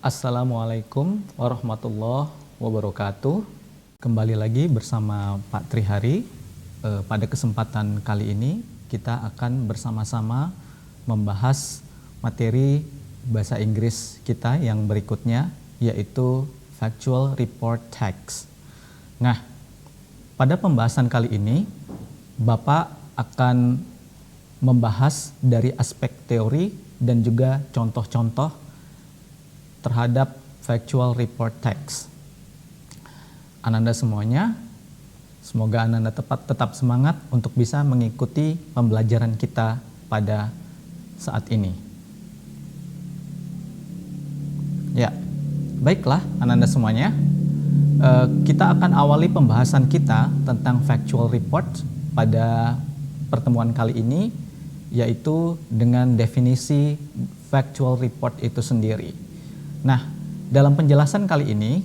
Assalamualaikum warahmatullahi wabarakatuh. Kembali lagi bersama Pak Trihari. Pada kesempatan kali ini kita akan bersama-sama membahas materi bahasa Inggris kita yang berikutnya, yaitu Factual Report Text. Nah, pada pembahasan kali ini Bapak akan membahas dari aspek teori dan juga contoh-contoh terhadap factual report text. Ananda semuanya, semoga Ananda tetap semangat untuk bisa mengikuti pembelajaran kita pada saat ini. Ya, baiklah Ananda semuanya. Kita akan awali pembahasan kita tentang factual report pada pertemuan kali ini, yaitu dengan definisi factual report itu sendiri. Nah, dalam penjelasan kali ini,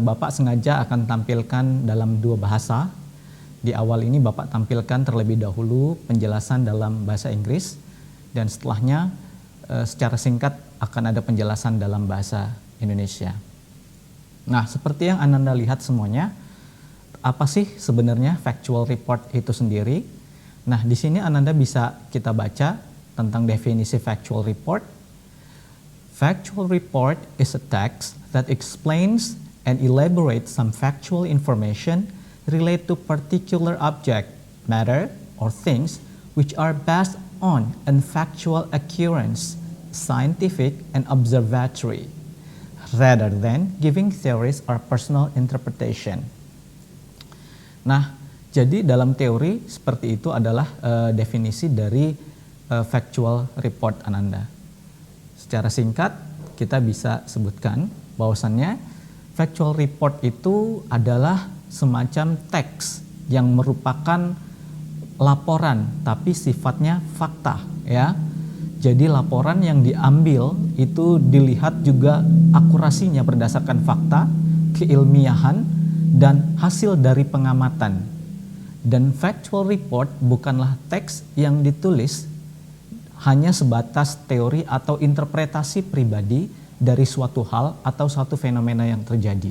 Bapak sengaja akan tampilkan dalam dua bahasa. Di awal ini Bapak tampilkan terlebih dahulu penjelasan dalam bahasa Inggris, dan setelahnya secara singkat akan ada penjelasan dalam bahasa Indonesia. Nah, seperti yang Ananda lihat semuanya, apa sih sebenarnya factual report itu sendiri? Nah, di sini Ananda bisa kita baca tentang definisi factual report. Factual report is a text that explains and elaborates some factual information related to particular object, matter, or things which are based on a factual occurrence, scientific and observatory, rather than giving theories or personal interpretation. Nah, jadi dalam teori seperti itu adalah definisi dari factual report Ananda. Secara singkat, kita bisa sebutkan bahwasannya factual report itu adalah semacam teks yang merupakan laporan tapi sifatnya fakta, ya. Jadi laporan yang diambil itu dilihat juga akurasinya berdasarkan fakta, keilmiahan, dan hasil dari pengamatan. Dan factual report bukanlah teks yang ditulis hanya sebatas teori atau interpretasi pribadi dari suatu hal atau suatu fenomena yang terjadi.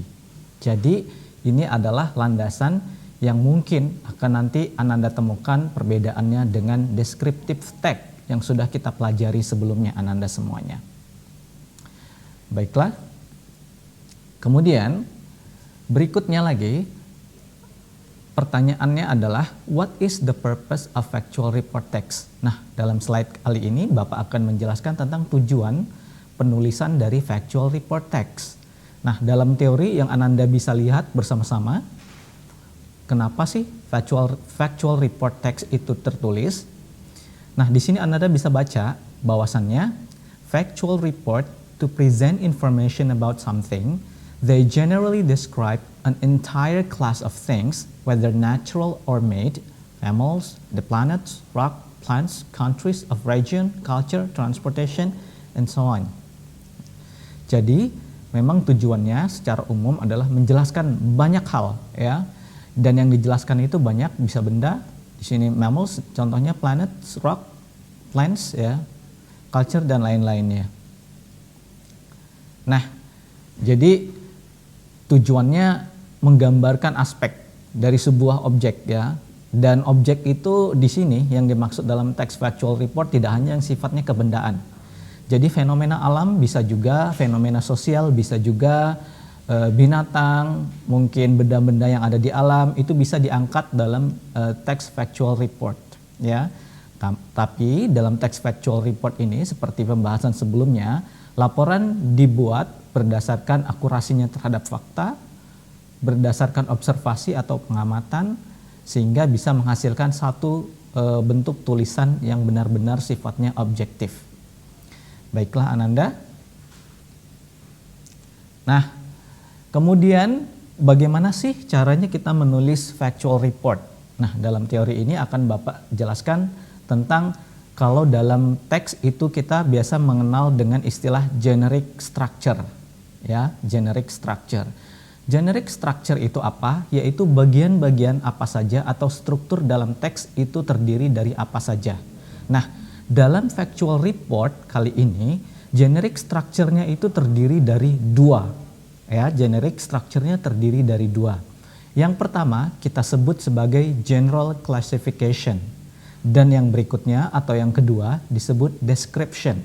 Jadi ini adalah landasan yang mungkin akan nanti Ananda temukan perbedaannya dengan descriptive text yang sudah kita pelajari sebelumnya Ananda semuanya. Baiklah. Kemudian berikutnya lagi, pertanyaannya adalah, what is the purpose of factual report text? Nah, dalam slide kali ini Bapak akan menjelaskan tentang tujuan penulisan dari factual report text. Nah, dalam teori yang Ananda bisa lihat bersama-sama, kenapa sih factual report text itu tertulis? Nah, di sini Ananda bisa baca bahwasannya factual report to present information about something. They generally describe an entire class of things, whether natural or made, mammals, the planets, rock, plants, countries of region, culture, transportation, and so on. Jadi, memang tujuannya secara umum adalah menjelaskan banyak hal, ya. Dan yang dijelaskan itu banyak, bisa benda. Di sini mammals, contohnya planets, rock, plants, ya, culture dan lain-lainnya. Nah, jadi tujuannya menggambarkan aspek dari sebuah objek, ya. Dan objek itu di sini yang dimaksud dalam teks factual report tidak hanya yang sifatnya kebendaan. Jadi fenomena alam bisa juga, fenomena sosial bisa juga, binatang, mungkin benda-benda yang ada di alam itu bisa diangkat dalam teks factual report, ya. Tapi dalam teks factual report ini seperti pembahasan sebelumnya, laporan dibuat berdasarkan akurasinya terhadap fakta, berdasarkan observasi atau pengamatan, sehingga bisa menghasilkan satu bentuk tulisan yang benar-benar sifatnya objektif. Baiklah Ananda. Nah, kemudian bagaimana sih caranya kita menulis factual report? Nah, dalam teori ini akan Bapak jelaskan tentang kalau dalam teks itu kita biasa mengenal dengan istilah generic structure, ya, generic structure. Generic structure itu apa? Yaitu bagian-bagian apa saja atau struktur dalam teks itu terdiri dari apa saja. Nah, dalam factual report kali ini Generic structure-nya itu terdiri dari dua. Ya, generic structure-nya terdiri dari dua. Yang pertama kita sebut sebagai general classification. Dan yang berikutnya atau yang kedua disebut description.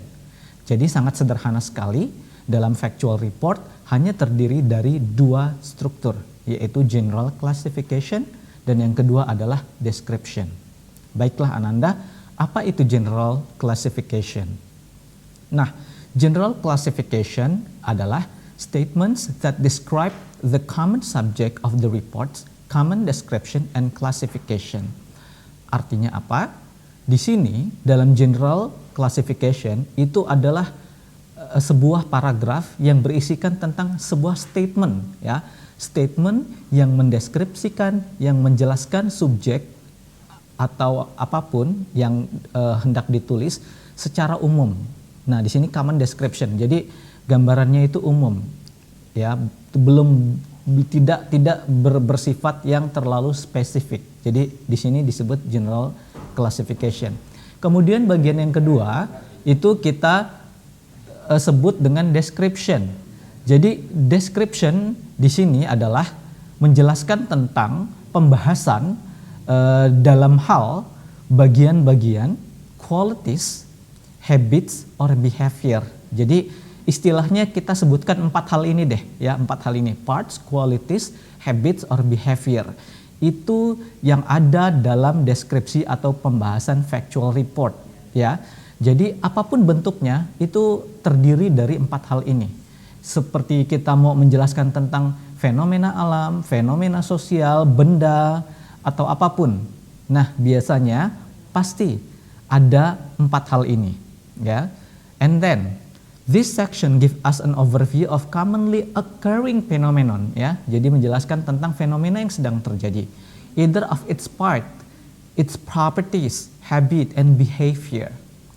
Jadi sangat sederhana sekali, dalam factual report hanya terdiri dari dua struktur, yaitu general classification dan yang kedua adalah description. Baiklah Ananda, apa itu general classification? Nah, general classification adalah statements that describe the common subject of the reports, common description and classification. Artinya apa? Di sini dalam general classification itu adalah sebuah paragraf yang berisikan tentang sebuah statement, ya. Statement yang mendeskripsikan, yang menjelaskan subjek atau apapun yang hendak ditulis secara umum. Nah, di sini common description. Jadi gambarannya itu umum. Ya, tidak bersifat yang terlalu spesifik. Jadi di sini disebut general classification. Kemudian bagian yang kedua itu kita sebut dengan description. Jadi description di sini adalah menjelaskan tentang pembahasan dalam hal bagian-bagian qualities, habits or behavior. Jadi istilahnya kita sebutkan 4 hal ini deh, ya, 4 hal ini: parts, qualities, habits or behavior. Itu yang ada dalam deskripsi atau pembahasan factual report, ya. Jadi apapun bentuknya itu terdiri dari 4 hal ini. Seperti kita mau menjelaskan tentang fenomena alam, fenomena sosial, benda atau apapun. Nah, biasanya pasti ada 4 hal ini, ya. And then this section give us an overview of commonly occurring phenomenon, ya. Jadi menjelaskan tentang fenomena yang sedang terjadi, either of its part, its properties, habit and behavior.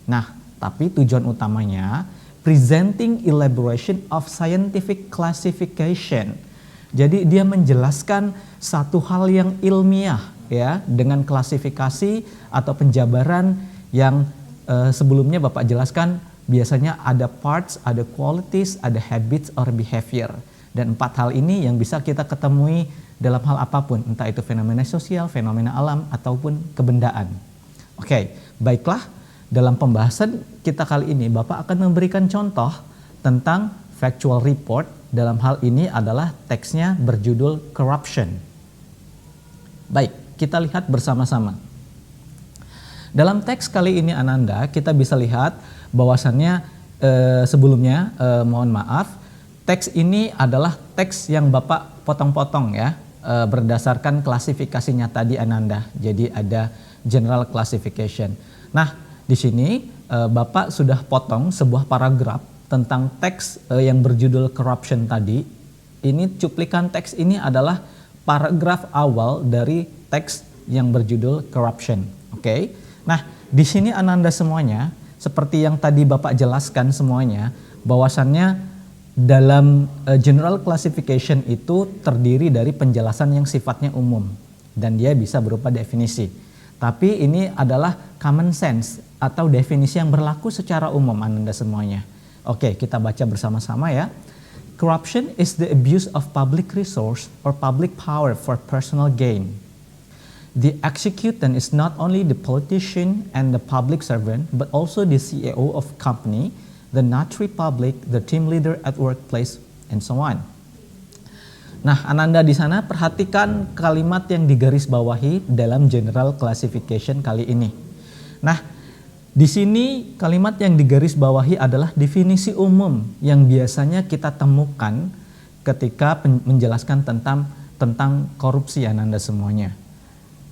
Nah, tapi tujuan utamanya presenting elaboration of scientific classification. Jadi dia menjelaskan satu hal yang ilmiah, ya, dengan klasifikasi atau penjabaran yang sebelumnya Bapak jelaskan. Biasanya ada parts, ada qualities, ada habits or behavior. Dan 4 hal ini yang bisa kita ketemui dalam hal apapun, entah itu fenomena sosial, fenomena alam, ataupun kebendaan. Oke, baiklah, dalam pembahasan kita kali ini Bapak akan memberikan contoh tentang factual report. Dalam hal ini adalah teksnya berjudul corruption. Baik, kita lihat bersama-sama. Dalam teks kali ini Ananda, kita bisa lihat bahwasannya sebelumnya mohon maaf, teks ini adalah teks yang Bapak potong-potong, ya, berdasarkan klasifikasinya tadi Ananda. Jadi ada general classification. Nah, di sini Bapak sudah potong sebuah paragraf tentang teks yang berjudul corruption tadi. Ini cuplikan teks ini adalah paragraf awal dari teks yang berjudul corruption. Oke. Nah, di sini Ananda semuanya seperti yang tadi Bapak jelaskan semuanya, bahwasannya dalam general classification itu terdiri dari penjelasan yang sifatnya umum dan dia bisa berupa definisi. Tapi ini adalah common sense atau definisi yang berlaku secara umum Ananda semuanya. Oke, kita baca bersama-sama ya. Corruption is the abuse of public resource or public power for personal gain. The executant is not only the politician and the public servant, but also the CEO of company, the notary public, the team leader at workplace, and so on. Nah, Ananda di sana perhatikan kalimat yang digarisbawahi dalam general classification kali ini. Nah, di sini kalimat yang digarisbawahi adalah definisi umum yang biasanya kita temukan ketika menjelaskan tentang korupsi Ananda semuanya.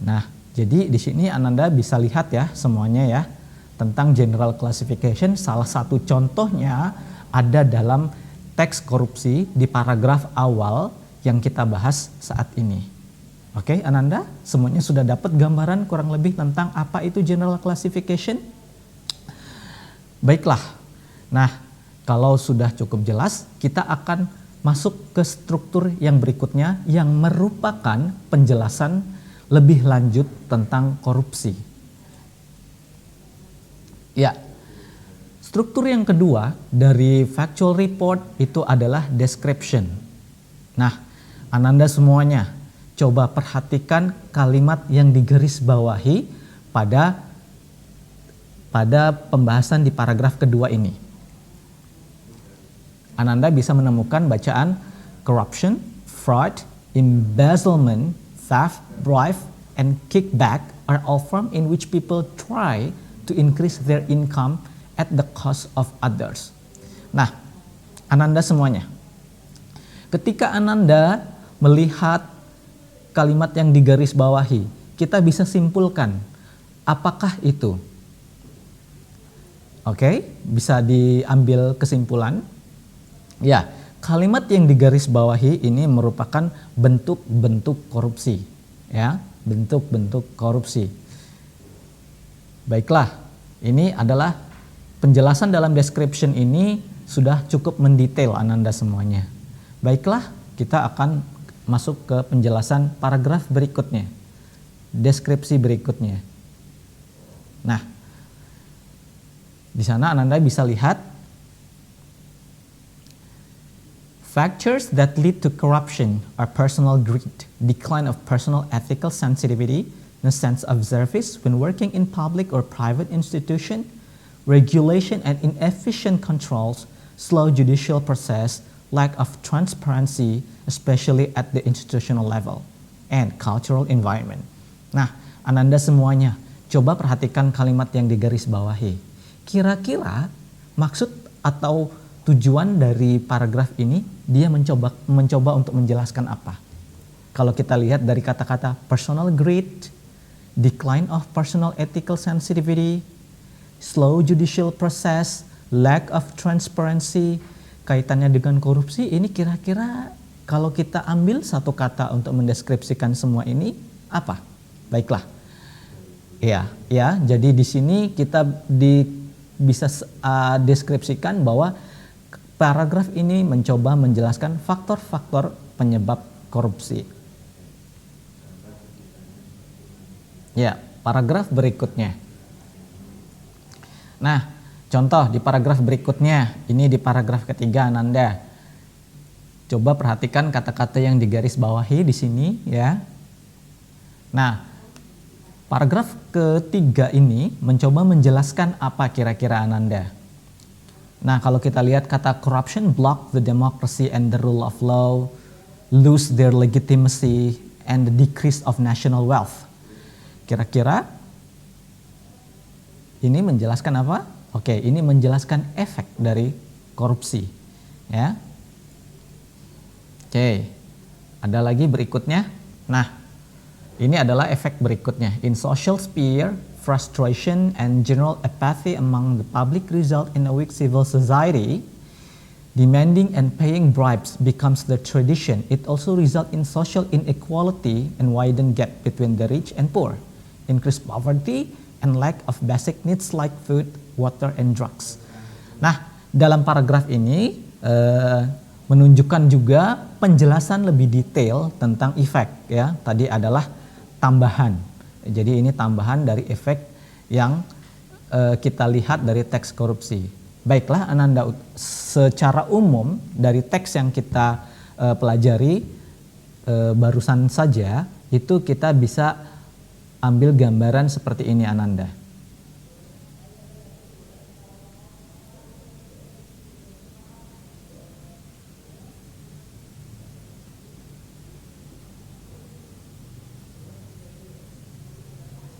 Nah, jadi di sini Ananda bisa lihat ya semuanya ya tentang general classification. Salah satu contohnya ada dalam teks korupsi di paragraf awal yang kita bahas saat ini. Oke, Ananda, semuanya sudah dapat gambaran kurang lebih tentang apa itu general classification? Baiklah. Nah, kalau sudah cukup jelas, kita akan masuk ke struktur yang berikutnya yang merupakan penjelasan lebih lanjut tentang korupsi. Ya, Struktur yang kedua dari factual report itu adalah description. Nah, Ananda semuanya coba perhatikan kalimat yang digarisbawahi pada pembahasan di paragraf kedua ini. Ananda bisa menemukan bacaan corruption, fraud, embezzlement, theft, bribe, and kickback are all forms in which people try to increase their income at the cost of others. Nah, Ananda semuanya, ketika Ananda melihat kalimat yang digarisbawahi, kita bisa simpulkan apakah itu. Oke, bisa diambil kesimpulan. Ya, kalimat yang digarisbawahi ini merupakan bentuk-bentuk korupsi, ya, bentuk-bentuk korupsi. Baiklah, ini adalah penjelasan dalam description ini sudah cukup mendetail Ananda semuanya. Baiklah, kita akan masuk ke penjelasan paragraf berikutnya, deskripsi berikutnya. Nah, di sana Ananda bisa lihat factors that lead to corruption are personal greed, decline of personal ethical sensitivity, no sense of service when working in public or private institution, regulation and inefficient controls, slow judicial process, lack of transparency, especially at the institutional level, and cultural environment. Nah, Ananda semuanya, coba perhatikan kalimat yang digarisbawahi. Kira-kira maksud atau tujuan dari paragraf ini, dia mencoba untuk menjelaskan apa? Kalau kita lihat dari kata-kata personal greed, decline of personal ethical sensitivity, slow judicial process, lack of transparency, kaitannya dengan korupsi, ini kira-kira kalau kita ambil satu kata untuk mendeskripsikan semua ini, apa? Baiklah. Ya, jadi di sini kita bisa deskripsikan bahwa paragraf ini mencoba menjelaskan faktor-faktor penyebab korupsi. Ya, paragraf berikutnya. Nah, contoh di paragraf berikutnya, ini di paragraf ketiga Ananda. Coba perhatikan kata-kata yang digarisbawahi di sini ya. Nah, paragraf ketiga ini mencoba menjelaskan apa kira-kira Ananda. Nah, kalau kita lihat kata corruption block the democracy and the rule of law, lose their legitimacy and the decrease of national wealth. Kira-kira ini menjelaskan apa? Oke, ini menjelaskan efek dari korupsi, ya. Oke, ada lagi berikutnya. Nah, ini adalah efek berikutnya. In social sphere, frustration and general apathy among the public result in a weak civil society. Demanding and paying bribes becomes the tradition. It also results in social inequality and widen gap between the rich and poor, increased poverty, and lack of basic needs like food, water, and drugs. Nah, dalam paragraf ini menunjukkan juga penjelasan lebih detail tentang efek, ya. Tadi adalah tambahan. Jadi ini tambahan dari efek yang kita lihat dari teks korupsi. Baiklah, Ananda, secara umum dari teks yang kita pelajari barusan saja, itu kita bisa ambil gambaran seperti ini Ananda.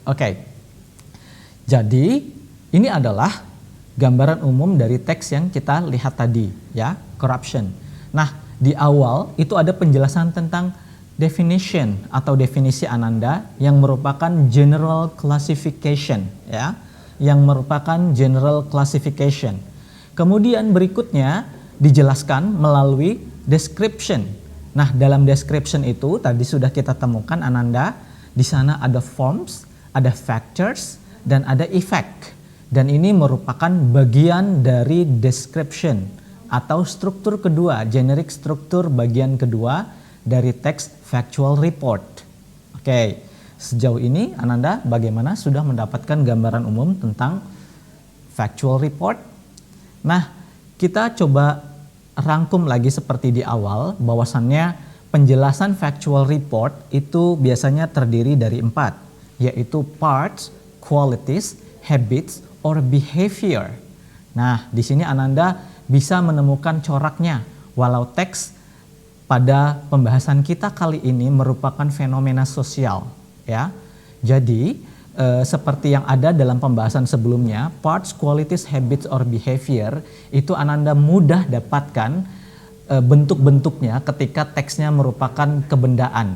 Oke. Jadi ini adalah gambaran umum dari teks yang kita lihat tadi, ya, corruption. Nah, di awal itu ada penjelasan tentang definition atau definisi Ananda yang merupakan general classification, ya, yang merupakan general classification. Kemudian berikutnya dijelaskan melalui description. Nah, dalam description itu tadi sudah kita temukan Ananda, di sana ada forms, ada factors, dan ada effect. Dan ini merupakan bagian dari description atau struktur kedua, generic struktur bagian kedua dari teks factual report. Oke, sejauh ini Ananda bagaimana sudah mendapatkan gambaran umum tentang factual report? Nah, kita coba rangkum lagi seperti di awal, bahwasannya penjelasan factual report itu biasanya terdiri dari 4, yaitu parts, qualities, habits, or behavior. Nah, di sini Ananda bisa menemukan coraknya, walau teks pada pembahasan kita kali ini merupakan fenomena sosial, ya. Jadi, seperti yang ada dalam pembahasan sebelumnya, parts, qualities, habits, or behavior itu Ananda mudah dapatkan bentuk-bentuknya ketika teksnya merupakan kebendaan.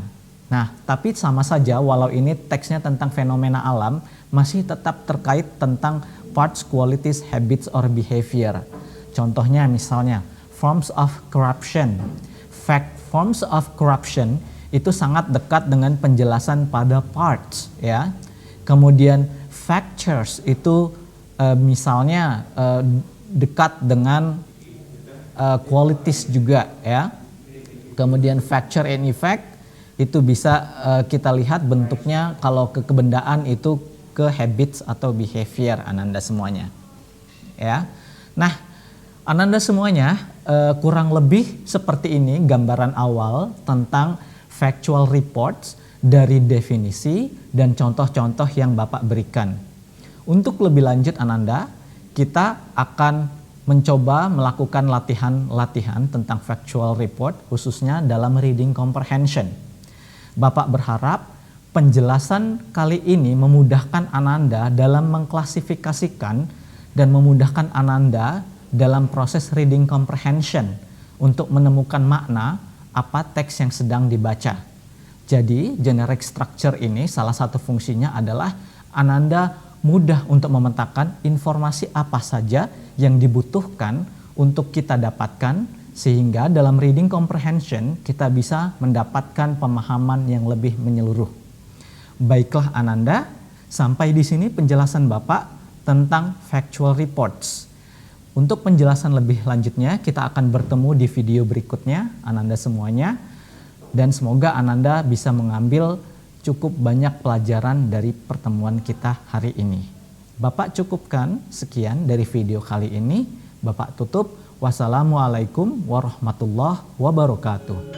Nah, tapi sama saja walau ini teksnya tentang fenomena alam, masih tetap terkait tentang parts, qualities, habits, or behavior. Contohnya misalnya, forms of corruption. Forms of corruption itu sangat dekat dengan penjelasan pada parts, ya. Kemudian factors itu misalnya dekat dengan qualities juga, ya. Kemudian factor and effect itu bisa kita lihat bentuknya, kalau ke kebendaan itu ke habits atau behavior Ananda semuanya, ya. Nah, Ananda semuanya kurang lebih seperti ini gambaran awal tentang factual reports dari definisi dan contoh-contoh yang Bapak berikan. Untuk lebih lanjut Ananda, kita akan mencoba melakukan latihan-latihan tentang factual report khususnya dalam reading comprehension. Bapak berharap penjelasan kali ini memudahkan Ananda dalam mengklasifikasikan dan memudahkan Ananda dalam proses reading comprehension untuk menemukan makna apa teks yang sedang dibaca. Jadi generic structure ini salah satu fungsinya adalah Ananda mudah untuk memetakan informasi apa saja yang dibutuhkan untuk kita dapatkan, sehingga dalam reading comprehension kita bisa mendapatkan pemahaman yang lebih menyeluruh. Baiklah Ananda, sampai di sini penjelasan Bapak tentang factual reports. Untuk penjelasan lebih lanjutnya kita akan bertemu di video berikutnya Ananda semuanya. Dan semoga Ananda bisa mengambil cukup banyak pelajaran dari pertemuan kita hari ini. Bapak cukupkan sekian dari video kali ini. Bapak tutup. Wassalamualaikum warahmatullahi wabarakatuh.